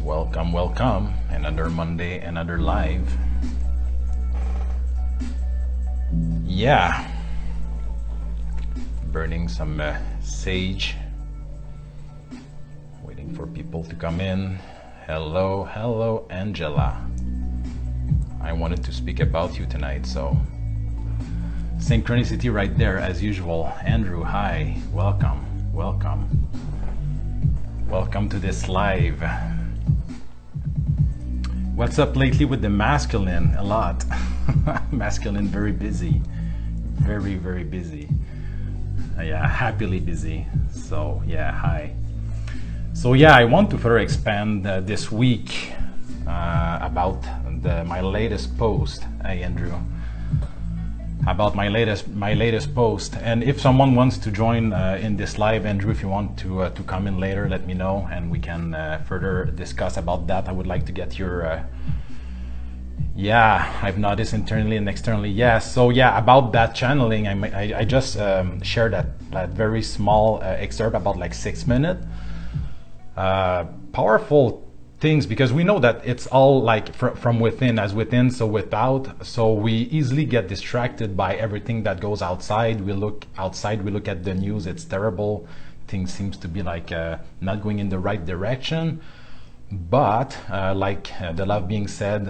Welcome, welcome. Another Monday, another live. Yeah. Burning some sage. Waiting for people to come in. Hello, hello, Angela. I wanted to speak about you tonight, so synchronicity right there as usual. Andrew, hi. Welcome, welcome. Welcome to this live. What's up lately with the masculine? A lot. Masculine, very busy. Very, very busy. Yeah, happily busy. So, yeah, hi. So, yeah, I want to further expand this week about my latest post. Hey, Andrew. About my latest post. And if someone wants to join in this live, Andrew, if you want to come in later, let me know and we can further discuss about that. I would like to get your yeah, I've noticed internally and externally. Yes. So yeah, about that channeling, I just shared that very small excerpt about like 6 minutes. Powerful things, because we know that it's all like from within as within, so without. So we easily get distracted by everything that goes outside. We look outside, we look at the news, it's terrible. Things seems to be like not going in the right direction. But like the love being said,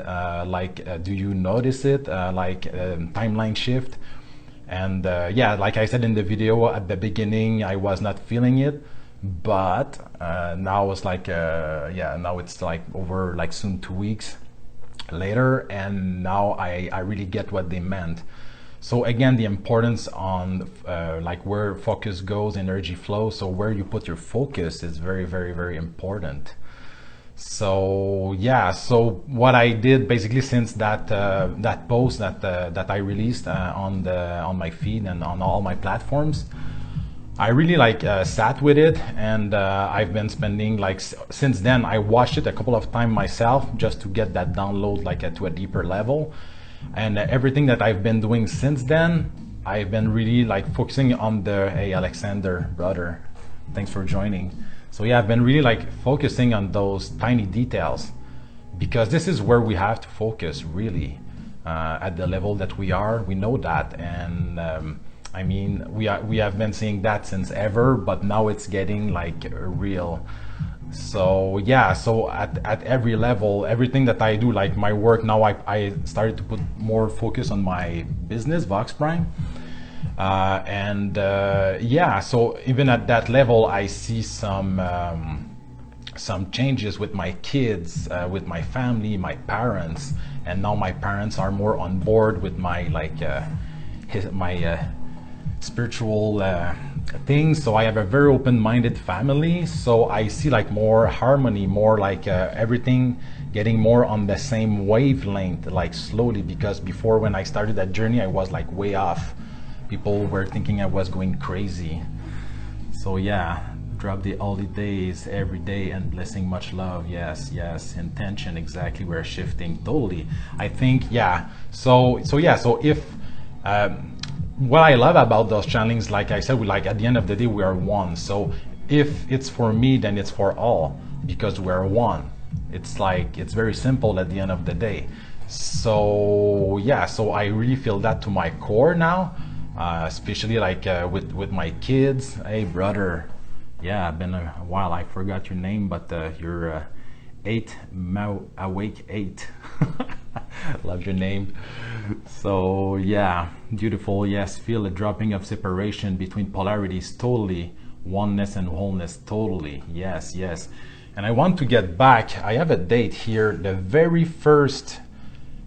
do you notice it? Timeline shift. And yeah, like I said in the video at the beginning, I was not feeling it. But now it's like yeah, now it's like over like soon 2 weeks later, and now I really get what they meant. So again, the importance on like where focus goes, energy flows. So where you put your focus is very, very, very important. So yeah, so what I did basically since that that post that I released on my feed and on all my platforms, I really like sat with it, and I've been spending like since then. I watched it a couple of times myself just to get that download like to a deeper level, and everything that I've been doing since then, I've been really like focusing on the hey Alexander brother, thanks for joining. So yeah, I've been really like focusing on those tiny details, because this is where we have to focus really at the level that we are. We know that, and I mean, we have been seeing that since ever, but now it's getting like real. So yeah, so at every level, everything that I do, like my work now, I started to put more focus on my business, Vox Prime. Yeah, so even at that level, I see some changes with my kids, with my family, my parents, and now my parents are more on board with my like my spiritual things. So I have a very open-minded family, so I see like more harmony, more like everything getting more on the same wavelength, like slowly, because before when I started that journey, I was like way off. People were thinking I was going crazy. So yeah, drop the holidays every day and blessing, much love. Yes, yes, intention, exactly. We're shifting totally, I think. Yeah, so yeah, so if what I love about those channelings, like I said, we like at the end of the day we are one. So if it's for me, then it's for all, because we're one. It's like it's very simple at the end of the day. So yeah, so I really feel that to my core now, especially like with my kids. Hey brother, yeah, been a while. I forgot your name, but you're 8 awake 8. Love your name. So yeah, beautiful. Yes, feel a dropping of separation between polarities, totally. Oneness and wholeness, totally. Yes, yes. And I want to get back. I have a date here, the very first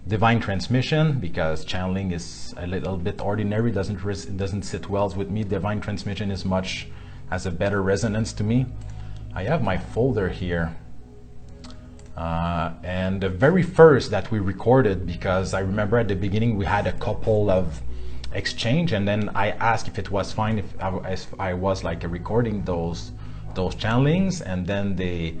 divine transmission, because channeling is a little bit ordinary, doesn't sit well with me. Divine transmission is much, has a better resonance to me. I have my folder here. And the very first that we recorded, because I remember at the beginning we had a couple of exchange, and then I asked if it was fine if I was like recording those channelings, and then they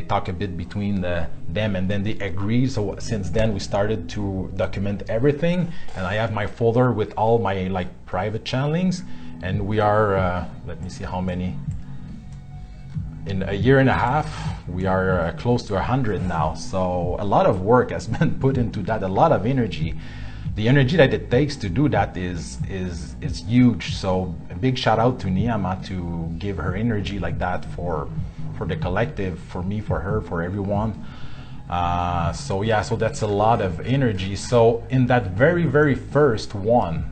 talk a bit between them, and then they agree. So since then we started to document everything, and I have my folder with all my like private channelings, and we are let me see how many. in a year and a half, we are close to 100 now. So a lot of work has been put into that, a lot of energy. The energy that it takes to do that is huge. So a big shout out to Niyama to give her energy like that for the collective, for me, for her, for everyone. So yeah, so that's a lot of energy. So in that very first one,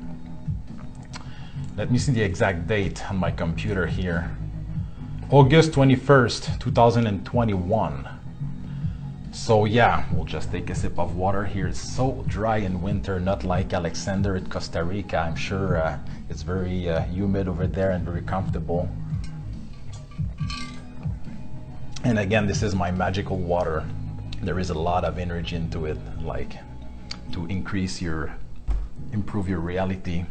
let me see the exact date on my computer here. August 21st, 2021. So yeah, we'll just take a sip of water here. It's so dry in winter, not like Alexander at Costa Rica. I'm sure it's very humid over there and very comfortable. And again, this is my magical water. There is a lot of energy into it, like to improve your reality.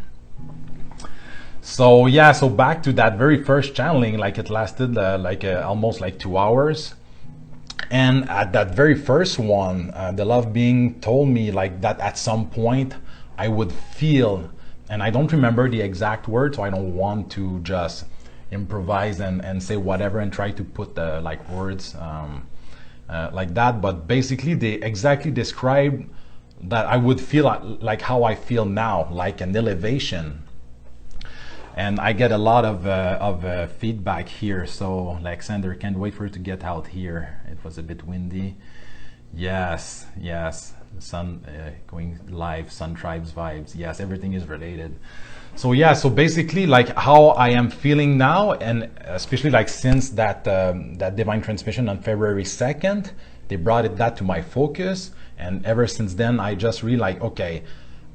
So yeah, so back to that very first channeling, like it lasted almost like 2 hours. And at that very first one, the love being told me like that at some point I would feel, and I don't remember the exact words, so I don't want to just improvise and say whatever and try to put the like words like that. But basically they exactly described that I would feel like how I feel now, like an elevation. And I get a lot of feedback here. So Alexander, can't wait for it to get out here. It was a bit windy. Yes, sun going live, Sun Tribes vibes. Yes, everything is related. So yeah, so basically like how I am feeling now, and especially like since that that divine transmission on February 2nd, they brought that to my focus. And ever since then, I just really like, okay,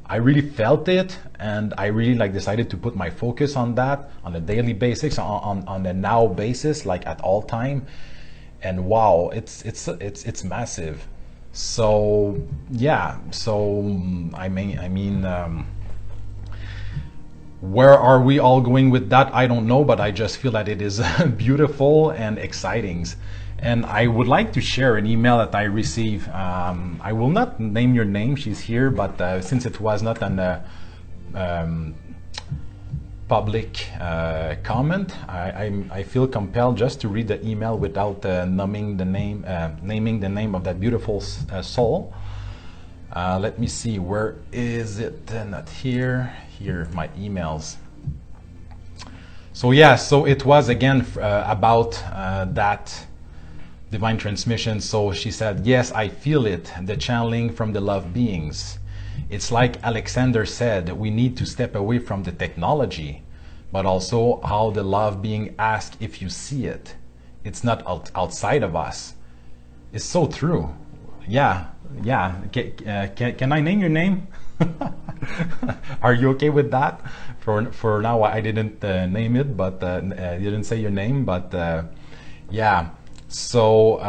I really felt it, and I really like decided to put my focus on that on a daily basis, on a now basis, like at all time. And wow, it's massive. So yeah, so I mean, where are we all going with that? I don't know, but I just feel that it is beautiful and exciting. And I would like to share an email that I received. I will not name your name, she's here, but since it was not an public comment, I feel compelled just to read the email without naming the name of that beautiful soul. Let me see, where is it? Not here. Here, my emails. So yeah, so it was again about that divine transmission. So she said, yes, I feel it, the channeling from the love beings. It's like Alexander said, we need to step away from the technology, but also how the love being asks if you see it. It's not outside of us. It's so true. Yeah. Can I name your name? Are you okay with that? For now, I didn't name it, but I didn't say your name, but yeah. So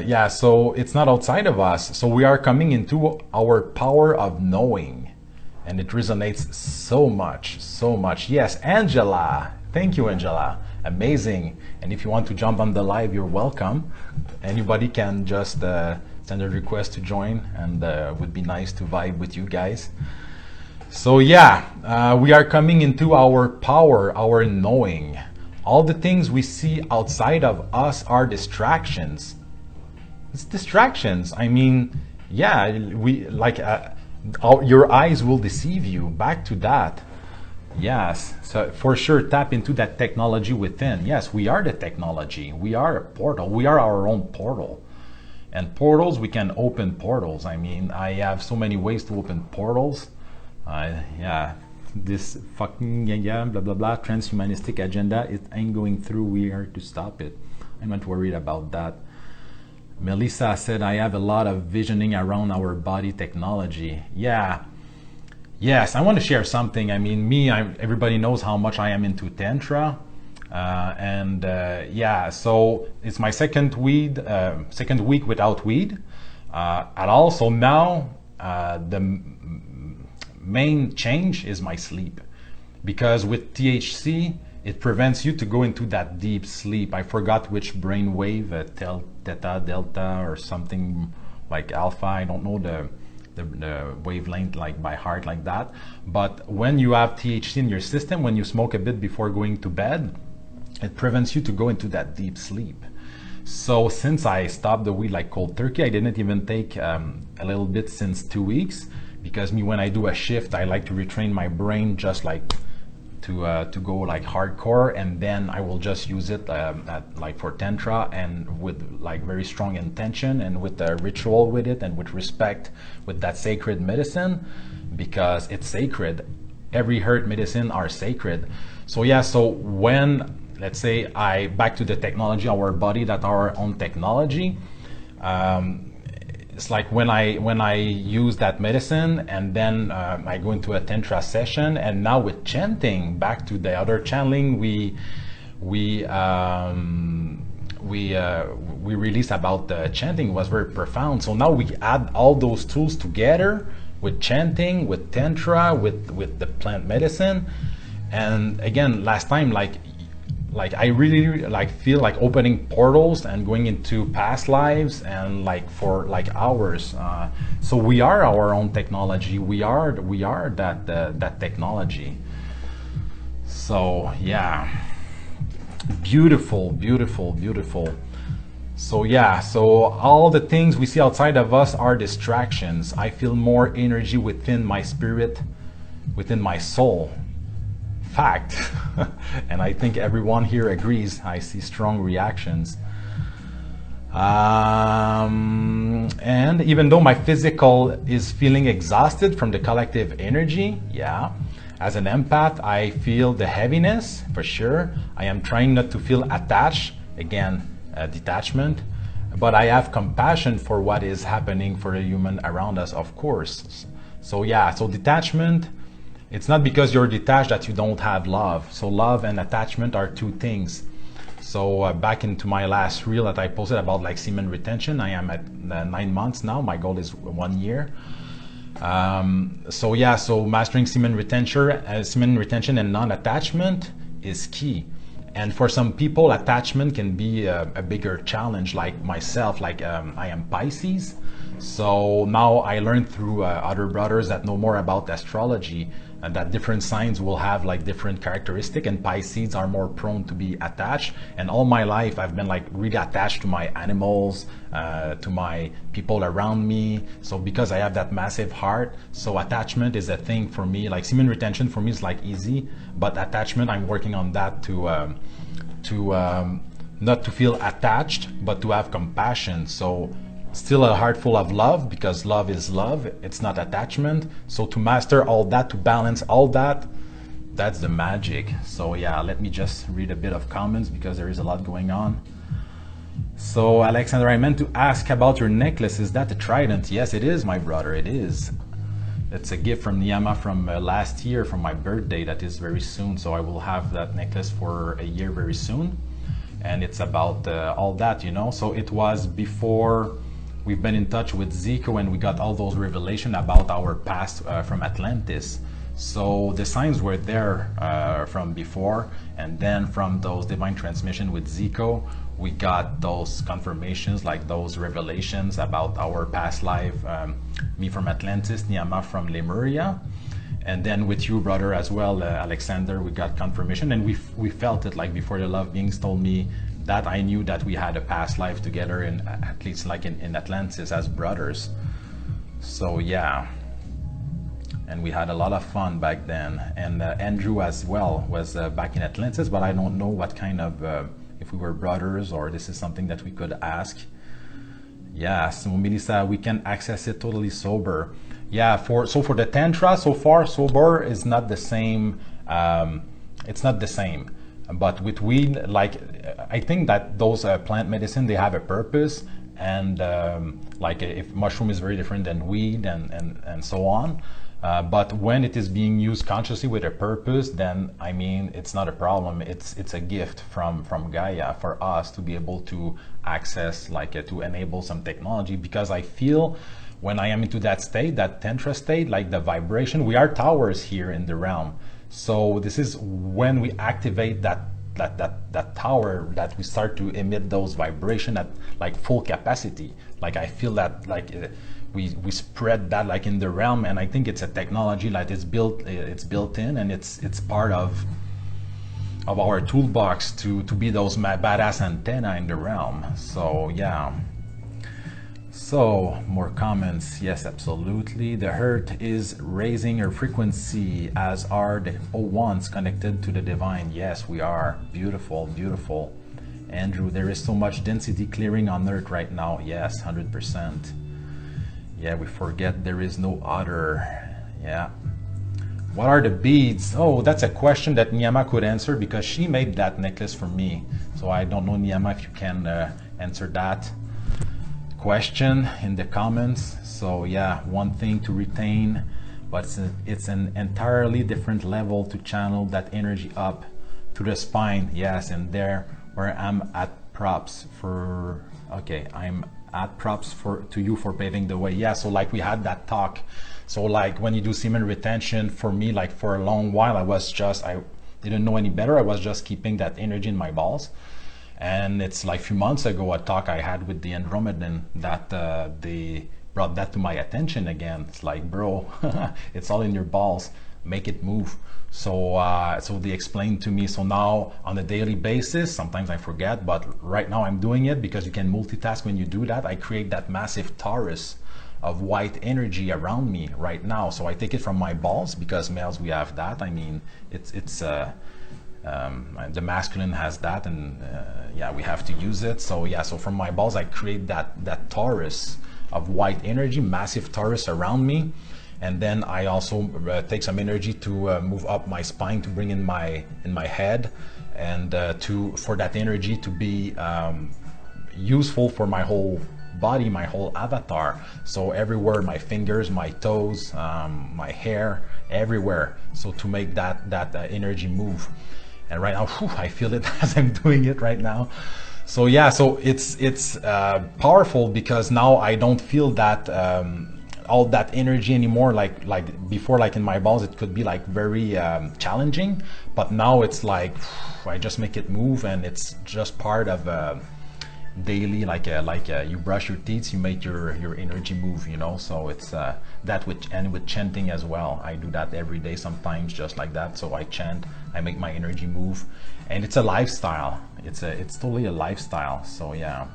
yeah, so it's not outside of us. So we are coming into our power of knowing, and it resonates so much. Yes, Angela. Thank you, Angela. Amazing. And if you want to jump on the live, you're welcome. Anybody can just send a request to join, and would be nice to vibe with you guys. So yeah, we are coming into our power, our knowing. All the things we see outside of us are distractions. It's distractions. I mean, yeah, we like your eyes will deceive you. Back to that. Yes, so for sure, tap into that technology within. Yes, we are the technology. We are a portal. We are our own portal. And portals, we can open portals. I mean, I have so many ways to open portals. Yeah. This fucking blah blah blah transhumanistic agenda, it ain't going through. We are to stop it. I'm not worried about that. Melissa said, I have a lot of visioning around our body technology. Yeah, yes, I want to share something. I mean, everybody knows how much I am into tantra, and yeah, so it's my second week without weed at all. So now the main change is my sleep, because with THC it prevents you to go into that deep sleep. I forgot which brain wave, theta, delta, or something like alpha. I don't know the wavelength like by heart like that. But when you have THC in your system, when you smoke a bit before going to bed, it prevents you to go into that deep sleep. So since I stopped the weed like cold turkey, I didn't even take a little bit since 2 weeks, because me, when I do a shift, I like to retrain my brain just like to go like hardcore, and then I will just use it like for tantra, and with like very strong intention and with the ritual with it and with respect with that sacred medicine, because it's sacred. Every herb medicine are sacred. So yeah, so when, let's say, I back to the technology, our body, that our own technology, it's like when I use that medicine, and then I go into a tantra session, and now with chanting, back to the other channeling, we released about the chanting. It was very profound. So now we add all those tools together with chanting, with tantra, with the plant medicine. And again, last time, like I really like feel like opening portals and going into past lives, and like for like hours. So we are our own technology. We are that technology. So yeah, beautiful, beautiful, beautiful. So yeah, so all the things we see outside of us are distractions. I feel more energy within my spirit, within my soul. Fact. And I think everyone here agrees. I see strong reactions. And even though my physical is feeling exhausted from the collective energy, yeah, as an empath, I feel the heaviness for sure. I am trying not to feel attached, again, detachment, but I have compassion for what is happening for the human around us, of course. So yeah, so detachment, it's not because you're detached that you don't have love. So love and attachment are two things. So back into my last reel that I posted about like semen retention, I am at 9 months now. My goal is 1 year. So yeah, so mastering semen retention and non-attachment is key. And for some people, attachment can be a bigger challenge, like myself, like I am Pisces. So now I learned through other brothers that know more about astrology, that different signs will have like different characteristics, and Pisces are more prone to be attached. And all my life I've been like really attached to my animals, to my people around me. So because I have that massive heart, so attachment is a thing for me. Like semen retention for me is like easy, but attachment, I'm working on that to not to feel attached, but to have compassion. So still a heart full of love, because love is love, it's not attachment. So to master all that, to balance all that, that's the magic. So yeah, let me just read a bit of comments because there is a lot going on. So Alexander, I meant to ask about your necklace. Is that a trident? Yes, it is, my brother, it is. It's a gift from Niyama from last year, from my birthday, that is very soon. So I will have that necklace for a year very soon. And it's about all that, you know. So it was before we've been in touch with Zico, and we got all those revelations about our past from Atlantis. So the signs were there from before, and then from those divine transmission with Zico, we got those confirmations, like those revelations about our past life. Me from Atlantis, Niyama from Lemuria, and then with you, brother, as well, Alexander, we got confirmation, and we felt it, like before the love beings told me that, I knew that we had a past life together, in at least like in Atlantis as brothers. So yeah, and we had a lot of fun back then. And Andrew as well was back in Atlantis, but I don't know what kind of if we were brothers, or this is something that we could ask. Yeah, so Melissa, we can access it totally sober. Yeah, for the tantra, so far sober is not the same. It's not the same. But with weed, like I think that those plant medicine, they have a purpose, and like if mushroom is very different than weed, and so on. But when it is being used consciously with a purpose, then I mean it's not a problem. It's a gift from Gaia for us to be able to access, like to enable some technology. Because I feel when I am into that state, that tantra state, like the vibration, we are towers here in the realm. So this is when we activate that tower, that we start to emit those vibration at like full capacity. Like I feel that like we spread that like in the realm, and I think it's a technology that is built in, and it's part of of our toolbox to be those badass antenna in the realm. So yeah. So more comments. Yes, absolutely. The Earth is raising her frequency, as are the O1s connected to the divine. Yes, we are. Beautiful, beautiful. Andrew, there is so much density clearing on Earth right now. Yes, 100%. Yeah, we forget there is no other. Yeah. What are the beads? Oh, that's a question that Niyama could answer, because she made that necklace for me. So I don't know, Niyama, if you can answer that question in the comments. So yeah, one thing to retain, but it's an entirely different level to channel that energy up to the spine. Yes, and there where I'm at props for, okay, I'm at props for to you for paving the way. Yeah, so like we had that talk. So like when you do semen retention, for me, like for a long while, I didn't know any better. I was just keeping that energy in my balls. And it's like a few months ago, a talk I had with the Andromedan that they brought that to my attention again. It's like, bro, it's all in your balls, make it move. So so they explained to me. So now on a daily basis, sometimes I forget, but right now I'm doing it, because you can multitask when you do that. I create that massive torus of white energy around me right now. So I take it from my balls, because males, we have that. I mean, it's the masculine has that, and yeah, we have to use it. So yeah, so from my balls I create that torus of white energy, massive torus around me. And then I also take some energy to move up my spine, to bring in my head, and for that energy to be useful for my whole body, my whole avatar. So everywhere, my fingers, my toes, my hair, everywhere. So to make that energy move. And right now, whew, I feel it as I'm doing it right now. So yeah, so it's powerful, because now I don't feel that all that energy anymore. Like before, like in my balls, it could be like very challenging, but now it's like I just make it move, and it's just part of daily, like you brush your teeth, you make your energy move, you know. So it's that with chanting as well. I do that every day sometimes, just like that. So I chant, I make my energy move, and it's a lifestyle. It's totally a lifestyle. So yeah.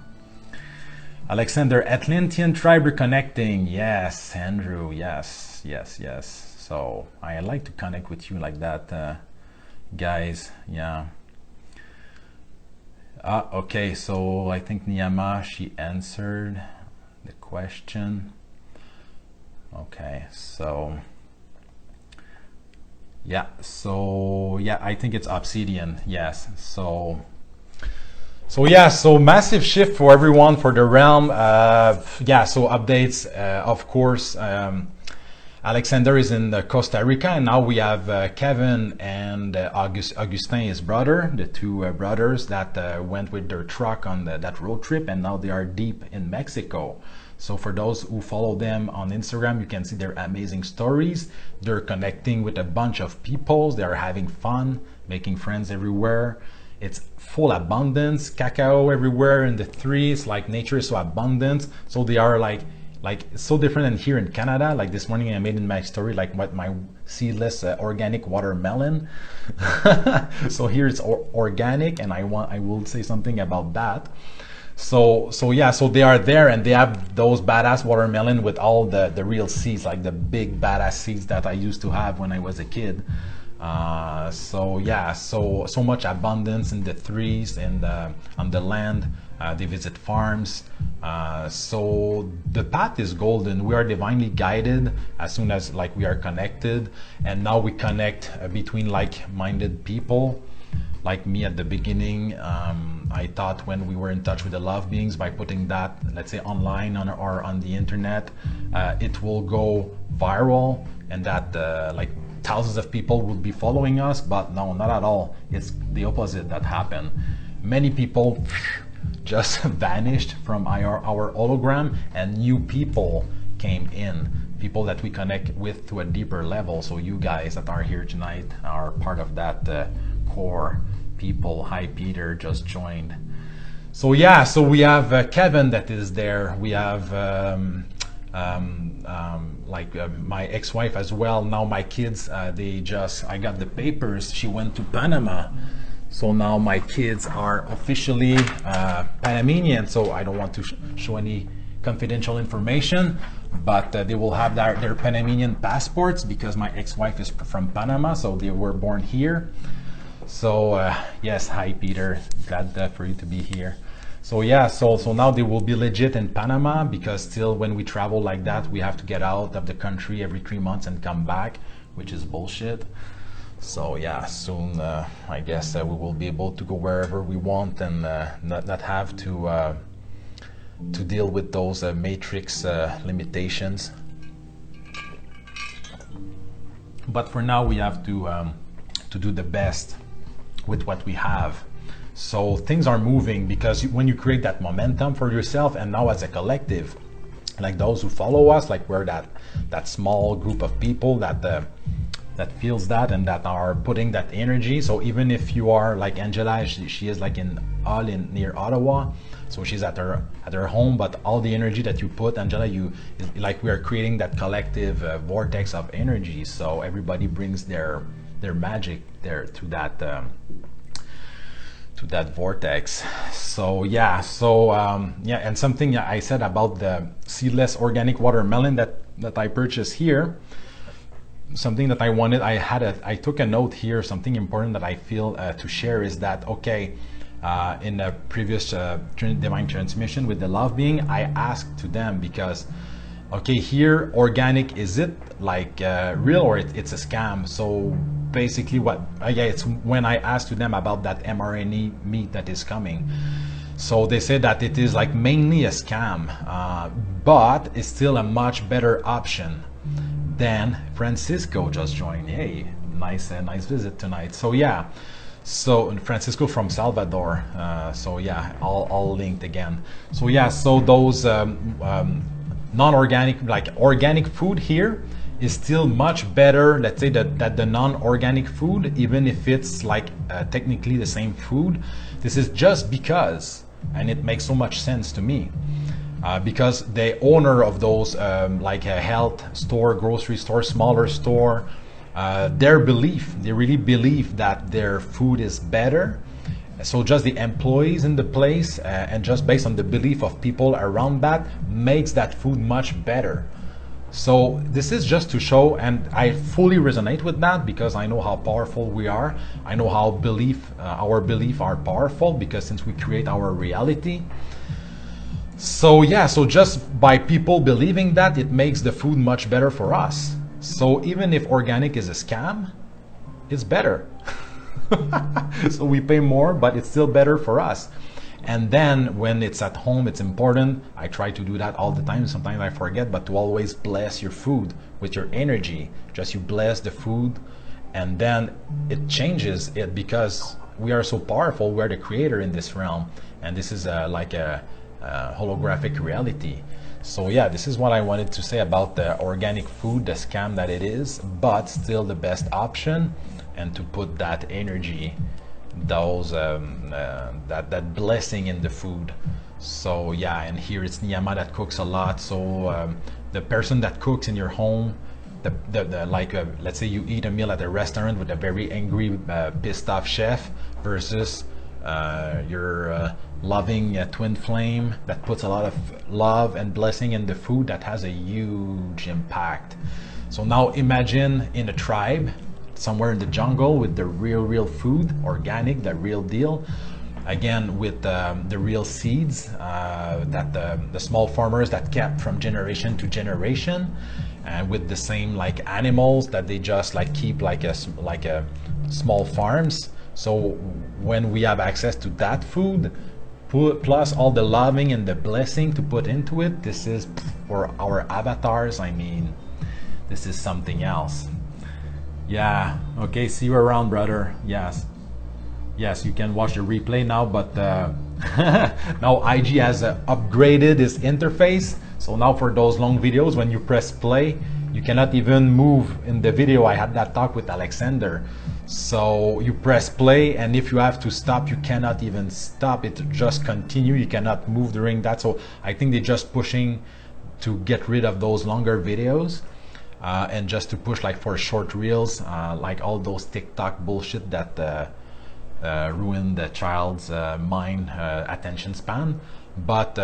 Alexander, Atlantean tribe reconnecting. Yes, Andrew. Yes. So I like to connect with you like that, guys. Yeah. Okay, so I think Niyama, she answered the question. Okay, so yeah, I think it's obsidian. Yes, so yeah, so massive shift for everyone, for the realm. Yeah, so updates, of course. Alexander is in Costa Rica, and now we have Kevin and Augustin, his brother, the two brothers that went with their truck on that road trip, and now they are deep in Mexico. So for those who follow them on Instagram, you can see their amazing stories. They're connecting with a bunch of people. They are having fun, making friends everywhere. It's full abundance, cacao everywhere in the trees, like nature is so abundant. So they are like so different than here in Canada. Like this morning I made in my story like what my seedless organic watermelon. So here it's organic, and I will say something about that. So yeah, so they are there, and they have those badass watermelon with all the real seeds, like the big badass seeds that I used to have when I was a kid. So yeah, so much abundance in the trees and on the land. They visit farms. So the path is golden. We are divinely guided as soon as like we are connected, and now we connect between like-minded people. Like me at the beginning, I thought when we were in touch with the love beings, by putting that, let's say, online or on the internet, it will go viral, and that like thousands of people would be following us. But no, not at all. It's the opposite that happened. Many people just vanished from our hologram, and new people came in, people that we connect with to a deeper level. So you guys that are here tonight are part of that core people. Hi Peter, just joined. So yeah, so we have Kevin that is there. We have my ex-wife as well. Now my kids, I got the papers. She went to Panama So now my kids are officially Panamanian, so I don't want to show any confidential information, but they will have their Panamanian passports because my ex-wife is from Panama, so they were born here. So yes, hi Peter, glad for you to be here. So yeah, so now they will be legit in Panama, because still when we travel like that, we have to get out of the country every 3 months and come back, which is bullshit. So yeah, soon I guess we will be able to go wherever we want and not have to deal with those matrix limitations. But for now, we have to do the best with what we have. So things are moving, because when you create that momentum for yourself, and now as a collective, like those who follow us, like we're that small group of people that feels that and that are putting that energy. So even if you are like Angela, she is like in near Ottawa, so she's at her home, but all the energy that you put, Angela, like we are creating that collective vortex of energy. So everybody brings their magic there to that vortex. So yeah, yeah, and something I said about the seedless organic watermelon that I purchased here. Something that I wanted, I took a note here. Something important that I feel to share is that, okay, in the previous divine transmission with the love being, I asked to them, because okay, here organic, is it like real, or it's a scam? So basically what yeah, it's when I asked to them about that mRNA meat that is coming, so they said that it is like mainly a scam, but it's still a much better option. Then Francisco just joined. Hey, nice visit tonight. So yeah, so Francisco from Salvador. So yeah, all linked again. So yeah, so those non-organic, like organic food here is still much better. Let's say that the non-organic food, even if it's like technically the same food, this is just because, and it makes so much sense to me. Because the owner of those like a health store, grocery store, smaller store, they really believe that their food is better. So just the employees in the place and just based on the belief of people around that makes that food much better. So this is just to show, and I fully resonate with that, because I know how powerful we are. I know how our belief are powerful, because since we create our reality. So yeah, so just by people believing that, it makes the food much better for us. So even if organic is a scam, it's better. So we pay more, but it's still better for us. And then when it's at home, it's important. I try to do that all the time. Sometimes I forget, but to always bless your food with your energy. Just you bless the food, and then it changes it, because we are so powerful. We're the creator in this realm, and this is like a holographic reality. So yeah, this is what I wanted to say about the organic food, the scam that it is, but still the best option, and to put that energy, those that blessing in the food. So yeah, and here it's Niyama that cooks a lot. So the person that cooks in your home, the like let's say you eat a meal at a restaurant with a very angry pissed off chef, versus your loving twin flame that puts a lot of love and blessing in the food, that has a huge impact. So now imagine in a tribe somewhere in the jungle with the real food, organic, the real deal, again with the real seeds that the small farmers that kept from generation to generation, and with the same like animals that they just like keep like a small farms. So when we have access to that food, plus all the loving and the blessing to put into it, this is for our avatars. I mean, this is something else. Yeah, okay, see you around, brother. Yes, you can watch the replay now, but now IG has upgraded its interface. So now for those long videos, when you press play, you cannot even move in the video. I had that talk with Alexander. So you press play, and if you have to stop, you cannot even stop it, just continue. You cannot move during that. So I think they're just pushing to get rid of those longer videos, and just to push like for short reels, like all those TikTok bullshit that ruin the child's mind attention span. But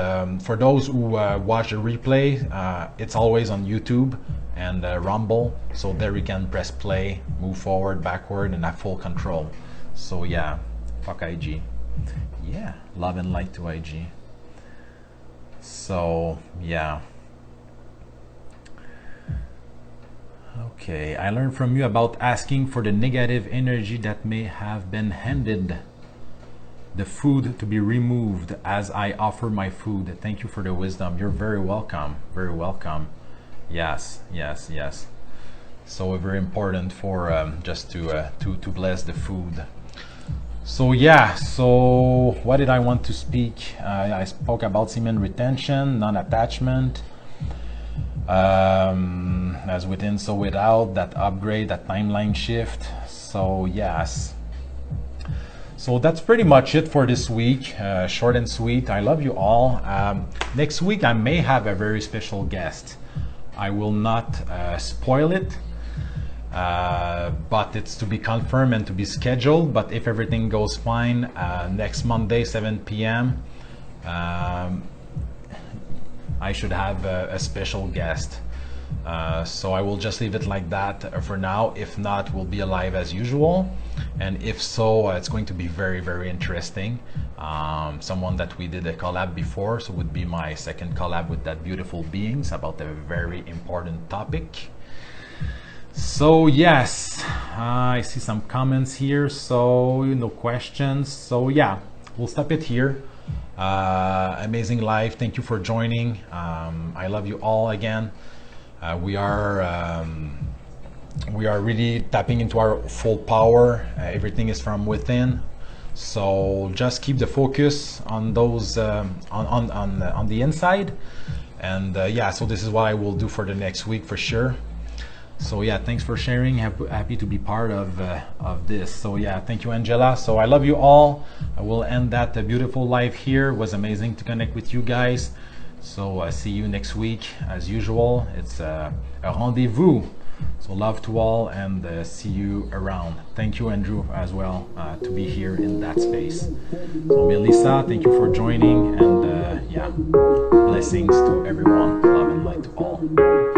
for those who watch the replay, it's always on YouTube and Rumble, so there you can press play, move forward, backward, and have full control. So yeah, fuck IG. Yeah, love and light to IG. So yeah. Okay, I learned from you about asking for the negative energy that may have been handed the food to be removed as I offer my food. Thank you for the wisdom. You're very welcome. Very welcome. Yes, yes, yes. So very important for just to bless the food. So yeah. So what did I want to speak? I spoke about semen retention, non-attachment. As within, so without, that upgrade, that timeline shift. So yes. So that's pretty much it for this week. Short and sweet. I love you all. Next week I may have a very special guest. I will not spoil it, but it's to be confirmed and to be scheduled. But if everything goes fine, next Monday 7 p.m. I should have a special guest. So I will just leave it like that for now. If not, we'll be alive as usual. And if so, it's going to be very, very interesting. Someone that we did a collab before, so would be my second collab with that beautiful beings about a very important topic. So yes, I see some comments here, so no questions. So yeah, we'll stop it here. Amazing live, thank you for joining. I love you all again. We are really tapping into our full power. Everything is from within, so just keep the focus on those on the inside. And yeah, so this is what I will do for the next week for sure. So yeah, thanks for sharing. Happy to be part of this. So yeah, thank you, Angela. So I love you all. I will end that beautiful live here. It was amazing to connect with you guys. So see you next week as usual. It's a rendezvous. So love to all, and see you around. Thank you, Andrew, as well, to be here in that space. So Melissa, thank you for joining, and yeah, blessings to everyone. Love and light to all.